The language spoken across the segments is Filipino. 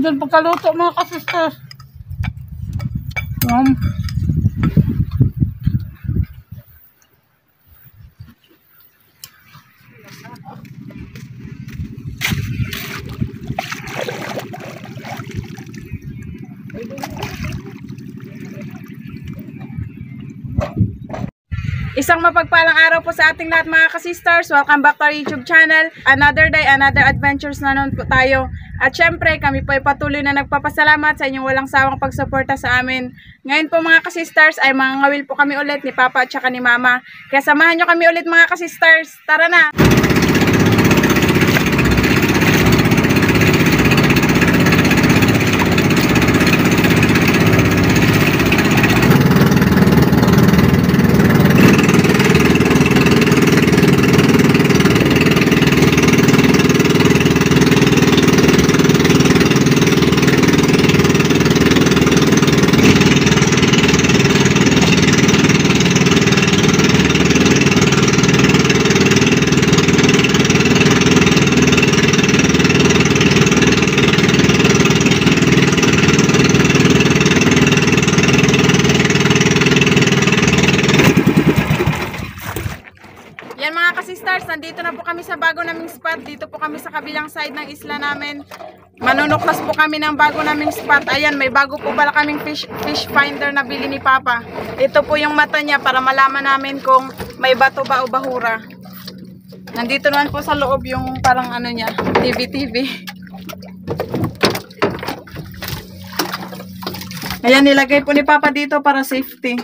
din pagkaluto mga ka-sisters. Isang mapagpalang araw po sa ating lahat mga ka-sisters. Welcome back to our YouTube channel. Another day, another adventures na naman po tayo. At syempre, kami po ay patuloy na nagpapasalamat sa inyong walang sawang pagsuporta sa amin. Ngayon po mga ka-sisters ay mangangawil po kami ulit ni Papa at saka ni Mama. Kaya samahan nyo kami ulit mga ka-sisters. Tara na! Yan mga ka-sisters, nandito na po kami sa bago naming spot. Dito po kami sa kabilang side ng isla namin. Manunuklas po kami ng bago naming spot. Ayan, may bago po pala kaming fish finder na bili ni Papa. Ito po yung mata niya para malaman namin kung may bato ba o bahura. Nandito naman po sa loob yung parang ano niya, TV. Ayan, nilagay po ni Papa dito para safety.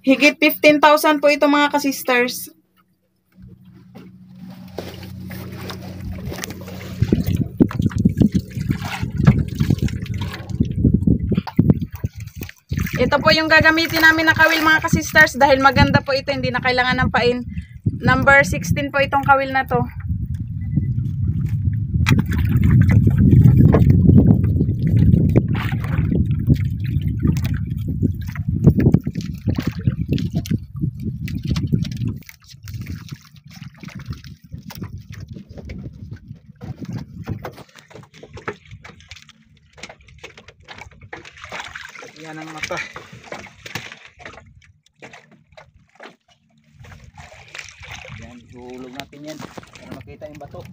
Higit 15,000 po ito mga ka-sisters. Ito po yung gagamitin namin na kawil mga ka-sisters dahil maganda po ito, hindi na kailangan ng pain. Number 16 po itong kawil na to. Yan ang mata. Yan, ihulog natin yan para makita yung bato.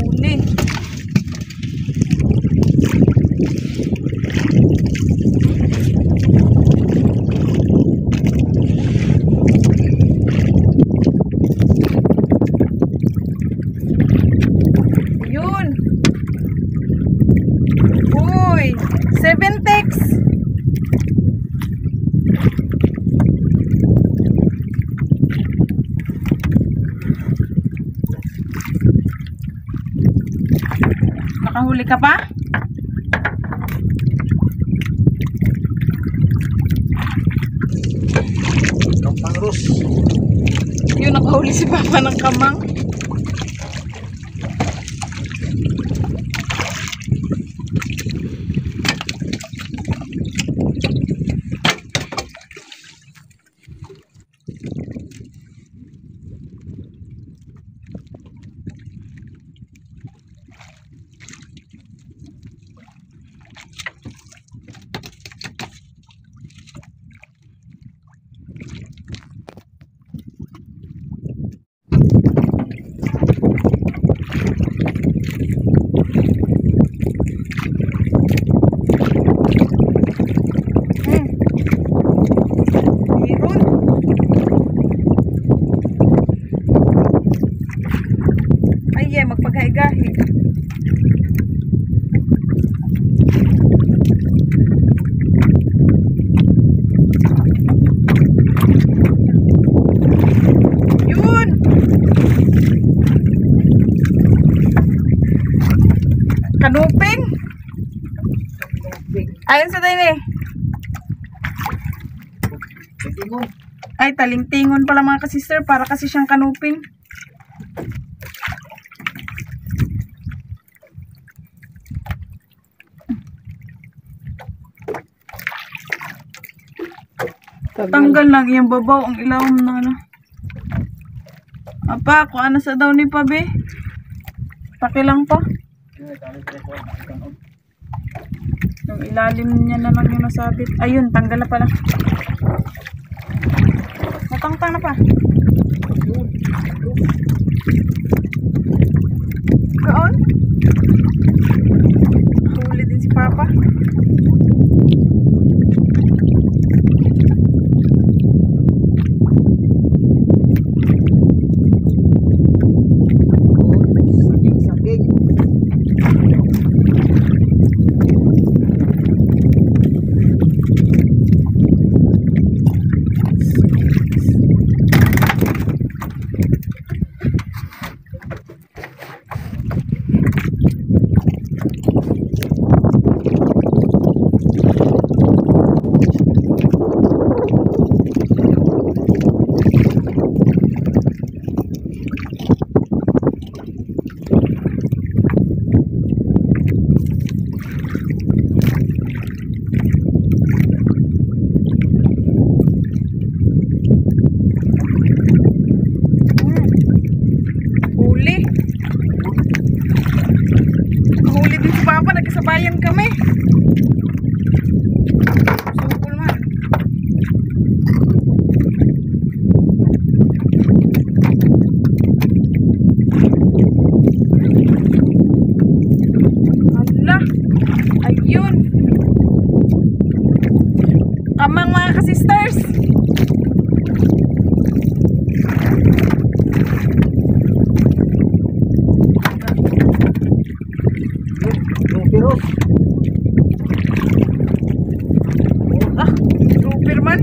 Huli. Uy, 7 text. Nakahuli ka pa? Kampang Rus. Yun, nakahuli si Papa ng kamang. Ay, magpaghahigahi. Yun! Kanuping? Ayun sa tayo eh. Ay, talingtingon pala mga ka-sister. Para kasi siyang kanuping. Tanggal lang yung babaw, ang ilawom na ano. Apa, kung ano sa daw ni Pabe. Pakilang pa. Yung ilalim niya na lang yung nasabit. Ayun, tanggal na pala. Natangtang na pa. Kaon? Huli din si Papa. Saging. Huli din si Papa, nagkasabayan kami. Sukul man. Hala, ayun. Kamang mga kasisters. Pero Ah, super man.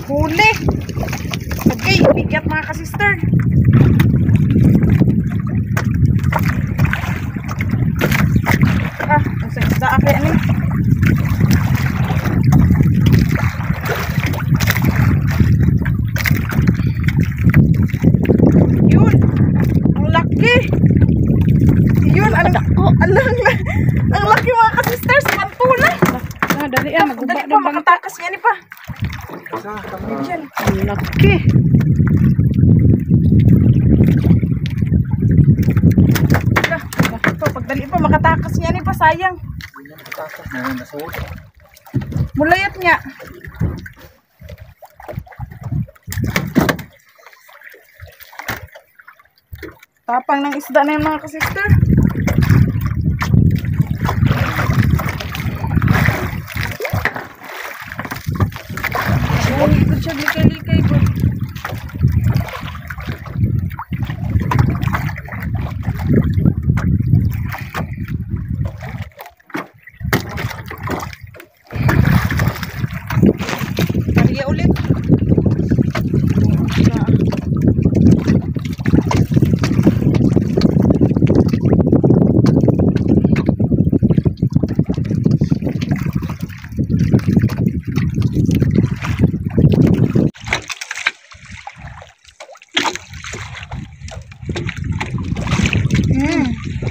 Huli. Okay, bigat mga kasister. Sa akin ni. Yun. Ang laki. Yun, ang laki mga kasisters. Pantula. Dali Dali pa, makatakas yan pa. Ang laki. Pagdali pa, makatakas niya ni pa, sayang. Mulayat niya. Tapang ng isda na yung mga kasister. Ikot siya, likay-likay po. Kariya ulit.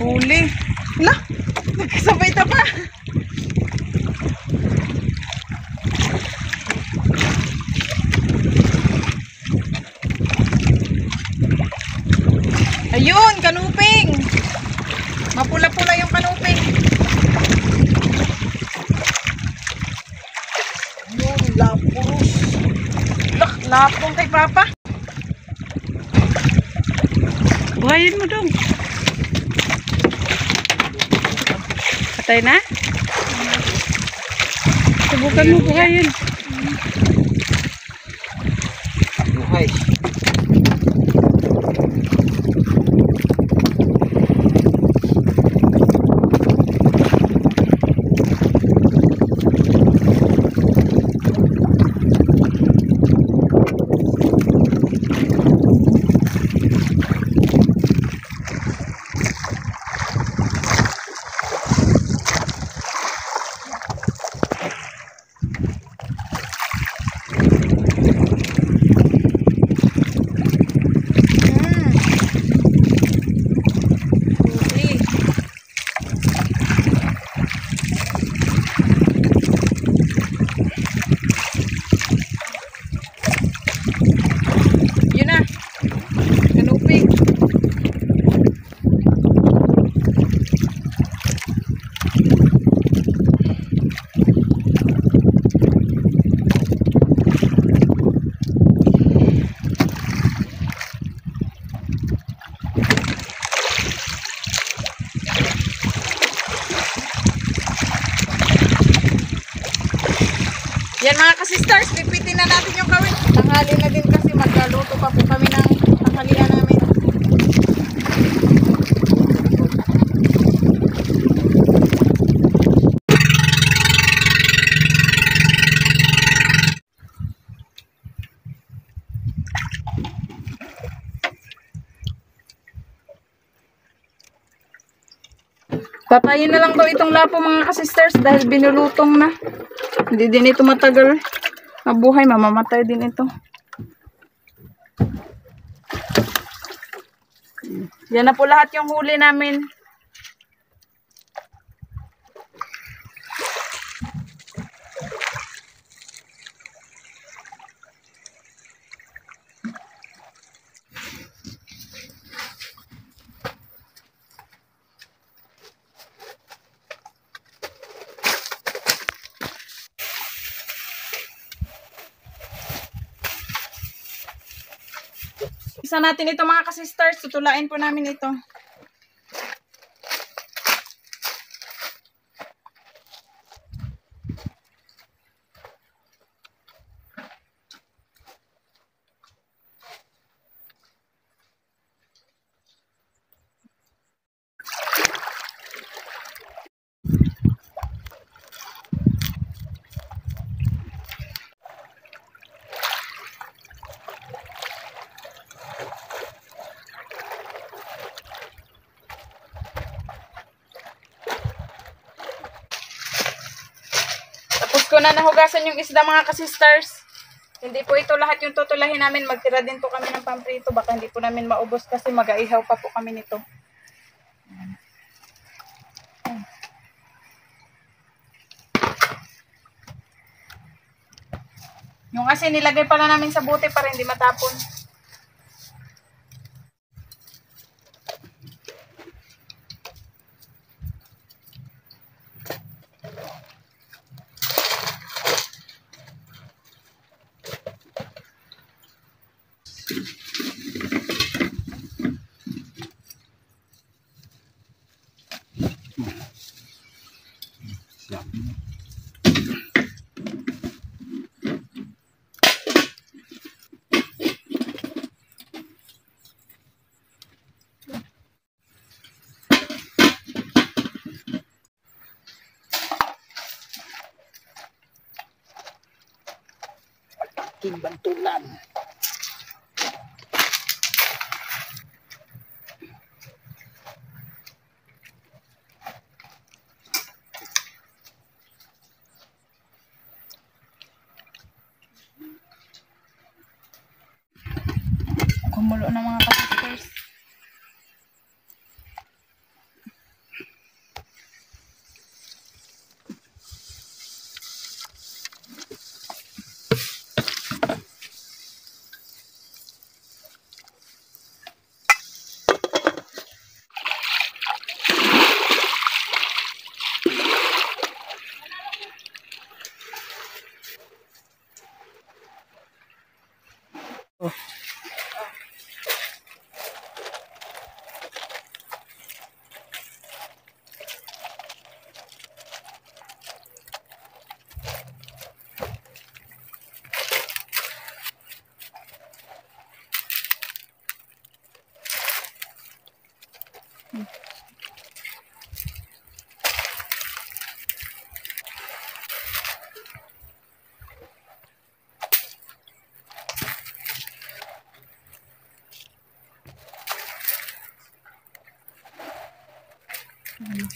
Huli. Lah, nagkasabay ta pa. Ayun, kanuping. Mapula-pula yung kanuping. Ayun, lapos. Lah, lapong kay Papa. Buhayin mo dong. Patay na? Subukan mo buhayin. buhay. Yan mga kasisters, pipitin na natin yung kawin. Tanghali na din kasi magluto pa po kami ng tanghalian namin. Patayin na lang daw itong lapo mga kasisters dahil binulutong na. Hindi din ito matagal mabuhay, mamamatay din ito. Yan na po lahat yung huli namin. Isa natin ito mga kasisters, tutulain po namin ito. Ko na nahugasan yung isda mga kasisters. Hindi po ito lahat yung tutulahin namin. Magtira din po kami ng pamprito. Baka hindi po namin maubos kasi mag-aihaw pa po kami nito. Yung asin nilagay pala namin sa bote para hindi matapon. Bantulan. Kumulo na mga kasisters.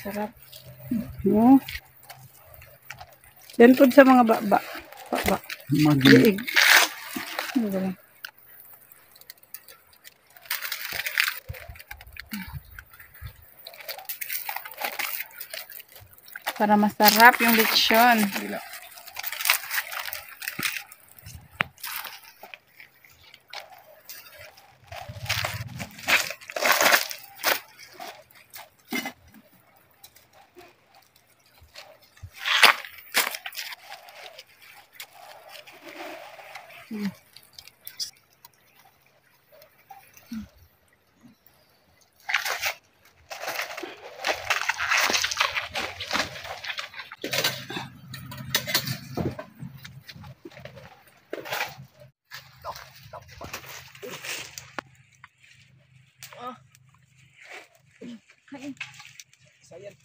Sarap. No. Yan po sa mga baba. Liig. Ano ba lang? Para masarap yung lechon. Isa yan.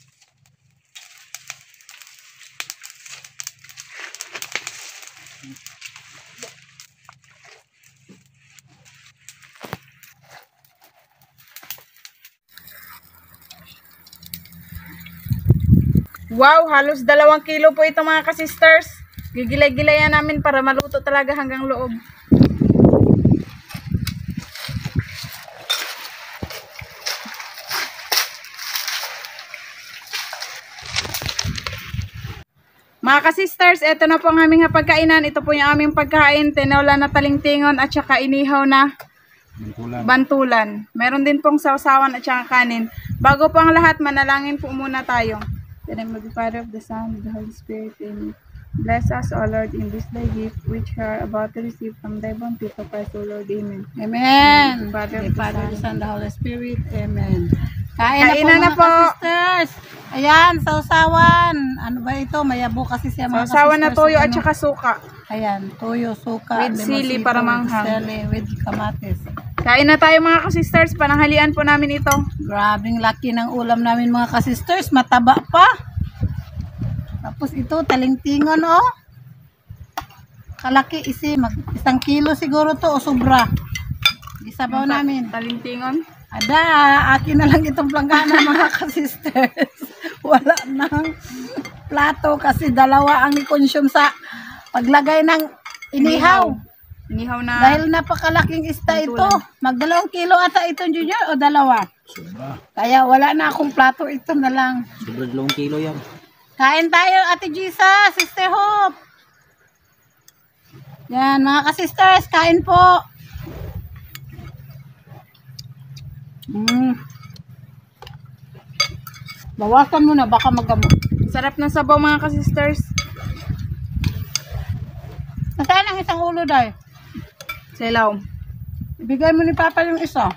Wow, halos 2 kilo po ito mga ka-sisters. Gigilay-gilayan namin para maluto talaga hanggang loob. Mga ka-sisters, ito na po ang aming pagkainan. Ito po yung aming pagkain. Tinola na talingtingon at saka inihaw na bantulan. Meron din pong sausawan at saka kanin. Bago po ang lahat, manalangin po muna tayo. In the name of the Father, of the Son, of the Holy Spirit, Amen. Bless us, O Lord, in this thy gift, which we are about to receive from thy bounty for Christ, O Lord, Amen. Amen. Father, The Father, the Son, the Holy Spirit. Amen. Kainan na po, mga sisters. Ayan, sausawan. Ano ba ito? Mayabo kasi siya mga sausawan na ka-sisters. toyo at Ano? saka suka. Ayan, toyo, suka. With sili para manghang. With kamatis. Kain na tayo mga ka-sisters, pananghalian po namin ito. Grabing laki ng ulam namin mga ka-sisters. Mataba pa. Tapos ito, talingtingon oh. Kalaki isang kilo siguro to o sobra. Isabaw namin. Talingtingon. Ada, akin na lang itong planggana mga ka-sisters. Wala nang plato kasi dalawa ang i-consume sa paglagay ng inihaw. Inihaw na. Dahil napakalaking isda ito. Mag 2 kilo ata ito, Junior, o 2? Sobra. Kaya wala na akong plato, ito na lang. Sobra 2 kilo yan. Kain tayo, Ate Gisa, Sister Hope. Yan, mga ka-sisters, kain po. Bawasan mo na, baka magamot. Sarap ng sabaw mga ka-sisters. Nasaan ang isang ulo, Day? Silaw. Ibigay mo ni Papa yung isa.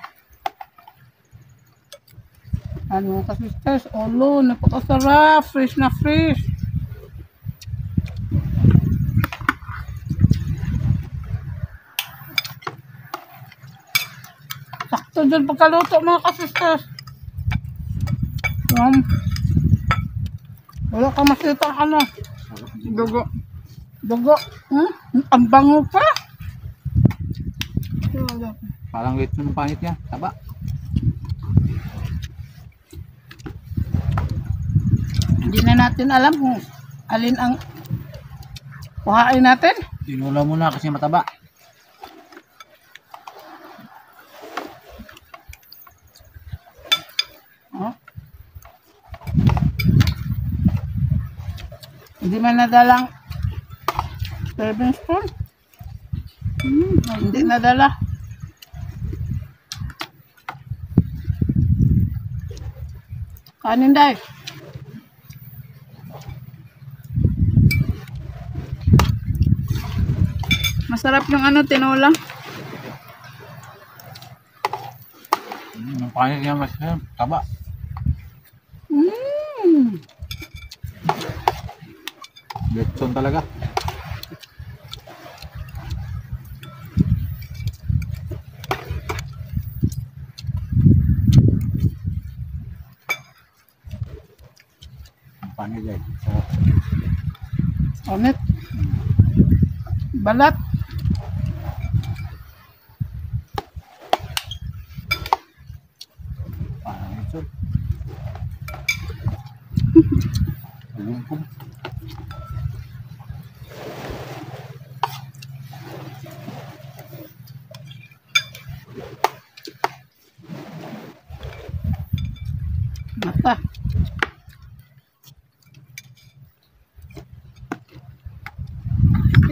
Ano ka-sisters, ulo, napakasarap, fresh na fresh. Sakto dyan pagkaluto mga ka-sisters. Wala ka masita ano. Dugo. Dugo. Ang bango pa. Parang wait ng pangit niya. Taba. Hindi na natin alam kung alin ang kuhain natin. Tinula mo na kasi mataba. Oh. Hindi man nadalang serving spoon. Hindi nadala. Kanin day. Masarap yung ano, tinola. Ang pangit niya mas taba. Betson talaga. Ang pangit yan. Onit. Balat. Parang ito. Lungkong. Mata.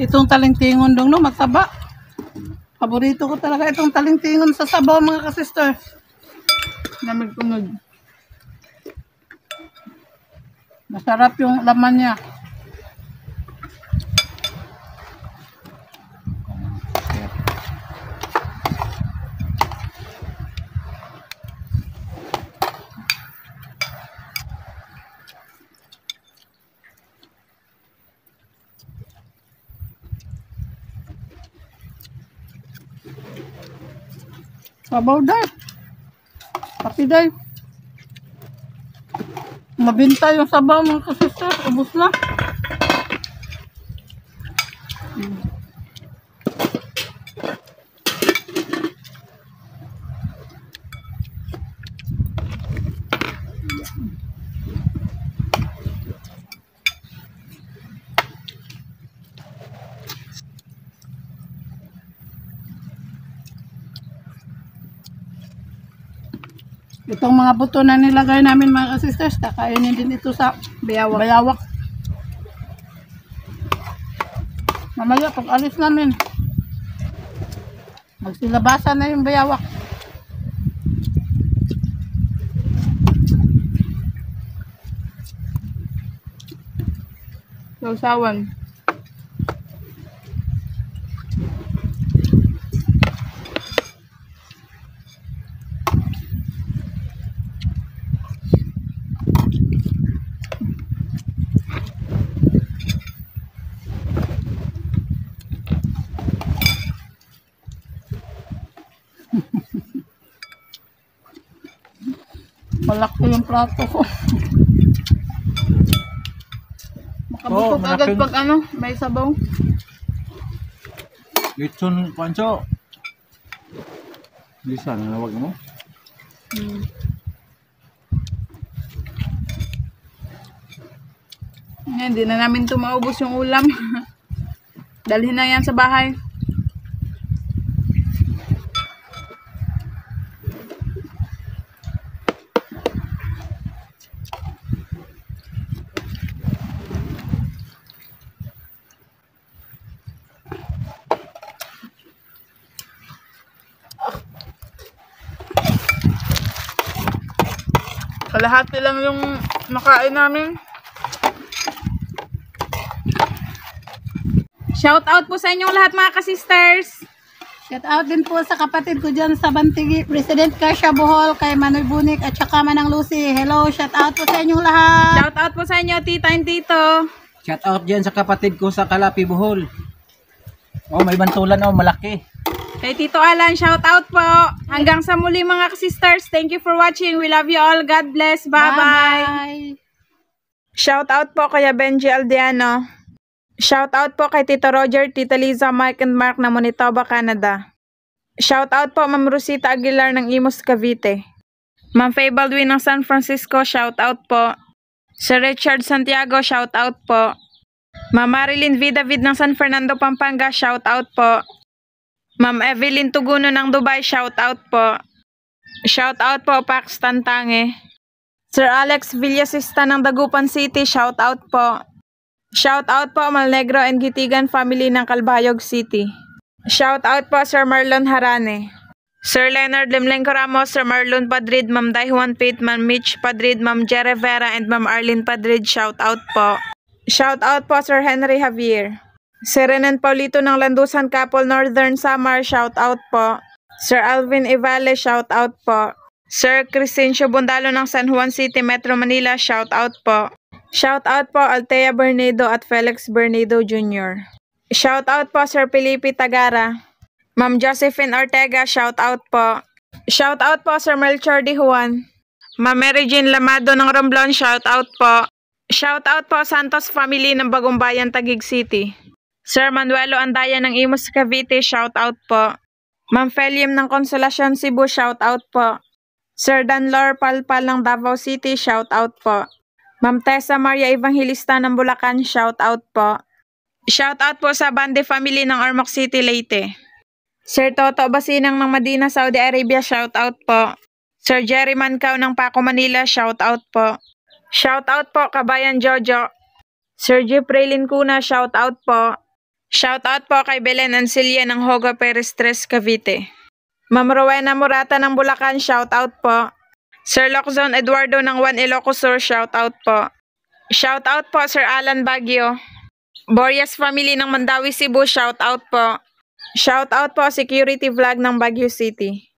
Itong talingtingon dong no, mataba. Paborito ko talaga itong talingtingon sa sabaw mga ka-sister. Namig-unod. Masarap yung laman niya. Sabaw day. Kapi day. Mabinta yung sabaw mga ka-sisters. Ubus na. Itong mga buto na nilagay namin mga ka-sisters, kakainin din ito sa bayawak. Mamaya pag alis namin, magsilabasan na yung bayawak. Sausawan. Malaki yung plato ko. Makabusog agad malaking- pag may sabaw. Lechon pancho. Bisa na nawag mo. Hindi na namin ito maubos yung ulam. Dalhin na yan sa bahay. Kalahati lang yung nakain namin. Shout out po sa inyong lahat mga ka-sisters. Shout out din po sa kapatid ko dyan sa Bantigi, President Kasia Bohol, kay Manoy Bunik at saka Manang Lucy. Hello, shout out po sa inyong lahat. Shout out po sa inyo, tita and tito. Shout out dyan sa kapatid ko sa Kalapi, Bohol. Oh, may bantulan oh, malaki. Kay Tito Alan, shout out po. Hanggang sa muli mga ka-sisters. Thank you for watching. We love you all. God bless. Bye-bye. Bye. Shout out po kay Benji Aldeano. Shout out po kay Tito Roger, Tita Liza, Mike and Mark na Manitoba, Canada. Shout out po Ma'am Rosita Aguilar ng Imus, Cavite. Ma'am Faye Baldwin ng San Francisco, shout out po. Sir Richard Santiago, shout out po. Ma'am Marilyn Vidavid ng San Fernando, Pampanga, shout out po. Ma'am Evelyn Tuguno ng Dubai, shout out po. Shout out po Pax Tantange. Sir Alex Villasista ng Dagupan City, shout out po. Shout out po Malnegro and Gitigan family ng Calbayog City. Shout out po Sir Marlon Harane. Sir Leonard Lemlenco Ramos, Sir Marlon Padrid, Ma'am Daihuan Pate, Ma'am Mitch Padrid, Ma'am Jere Vera and Ma'am Arlene Padrid, shout out po. Shout out po Sir Henry Javier. Sir Renan Paulito ng Landusan Capol Northern Samar, shout out po. Sir Alvin Ivale, shout out po. Sir Crescencio Bundalo ng San Juan City, Metro Manila, shout out po. Shout out po Altea Bernedo at Felix Bernedo Jr. Shout out po Sir Felipe Tagara. Ma'am Josephine Ortega, shout out po. Shout out po Sir Melchor Di Juan. Ma'am Mary Jean Lamado ng Romblon, shout out po. Shout out po Santos family ng Bagong Bayan, Taguig City. Sir Manuelo Andaya ng Imus, Cavite, shout out po. Ma'am Felium ng Consolacion Cebu, shout out po. Sir Danlor Palpal ng Davao City, shout out po. Ma'am Tessa Maria Evangelista ng Bulacan, shout out po. Shout out po sa Bande family ng Ormoc City, Leyte. Sir Toto Basinang ng Madina, Saudi Arabia, shout out po. Sir Jerry Mancao ng Paco, Manila, shout out po. Shout out po Kabayan Jojo. Sir Jeffrey Lincuna, shout out po. Shout out po kay Belen Ancilia ng Hoga Perez 3, Cavite. Ma'am Rowena Murata ng Bulacan, shout out po. Sir Loczon Eduardo ng Juan Ilocos Sur, shout out po. Shout out po Sir Alan Baguio. Boreas family ng Mandawi, Cebu, shout out po. Shout out po Security Vlog ng Baguio City.